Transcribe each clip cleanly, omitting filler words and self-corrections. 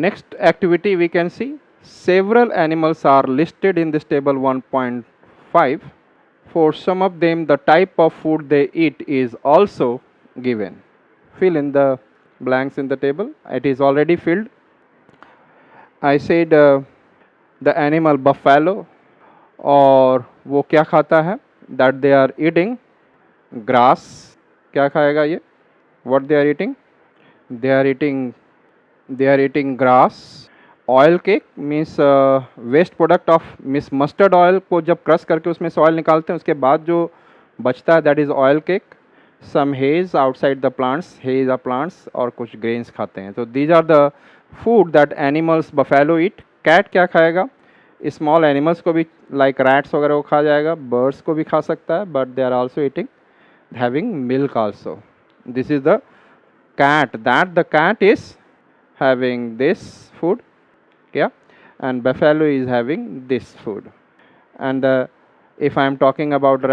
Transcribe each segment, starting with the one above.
Next activity we can see, several animals are listed in this table 1.5. For some of them, the type of food they eat is also given. Fill in the blanks in the table. It is already filled. I said the animal buffalo, और वो क्या खाता है, that they are eating grass. क्या खाएगा ये, what they are eating, they are eating grass. Oil cake means waste product of miss mustard oil को जब क्रश करके उसमें से ऑयल निकालते हैं उसके बाद जो बचता है that is oil cake. Some hedge outside the plants, hedge are plants, और कुछ ग्रेन्स खाते हैं. तो these are the food that animals buffalo eat. Cat क्या खाएगा, स्मॉल एनिमल्स को भी लाइक रैट्स वगैरह को खा जाएगा, बर्ड्स को भी खा सकता है, but they are also eating having milk also. This is the cat, that the cat is having this food, yeah, and buffalo is having this food. And if I am talking about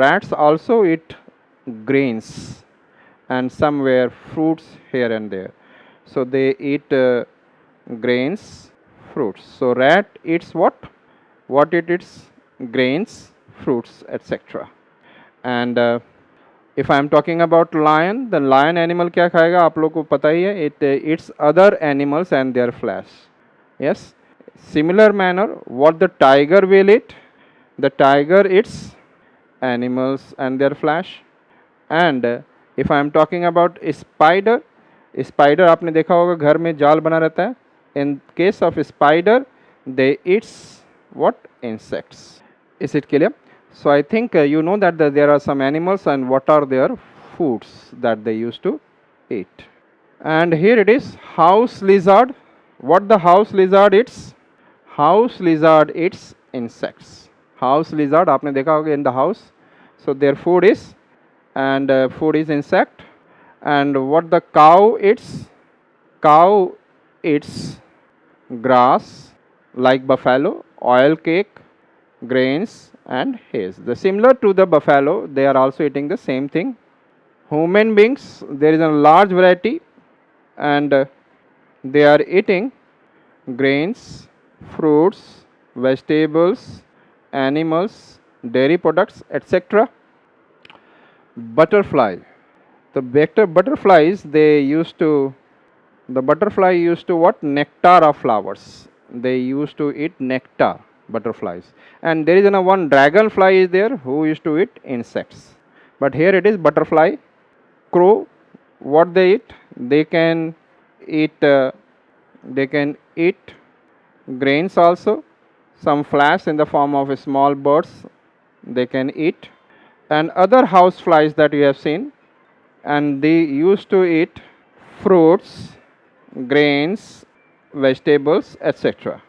rats also eat grains and somewhere fruits here and there. So they eat grains, fruits. So rat eats what it eats, grains, fruits, etc. And if I am talking about lion, the lion animal क्या खाएगा आप लोग को पता ही है, it eats other animals and their flesh. Yes, similar manner what the tiger will eat, the tiger eats animals and their flesh. And if I am talking about spider, spider आपने देखा होगा घर में जाल बना रहता है. In case of spider, they eats what, insects. Is it clear? So I think you know that there are some animals and what are their foods that they used to eat. And here it is, house lizard. What the house lizard eats? House lizard eats insects. House lizard आपने देखा होगा in the house. So their food is, and food is insect. And what the cow eats? Cow eats grass like buffalo, oil cake, grains and haze. The similar to the buffalo, they are also eating the same thing. Human beings, there is a large variety, and they are eating grains, fruits, vegetables, animals, dairy products, etc. Butterfly. The butterflies, the butterfly used to what? Nectar of flowers. They used to eat nectar, butterflies. And there is one dragonfly is there who used to eat insects. But here it is butterfly. Crow, what they eat? They can eat grains also, some flies in the form of small birds they can eat, and other house flies that you have seen, and they used to eat fruits, grains, vegetables, etc.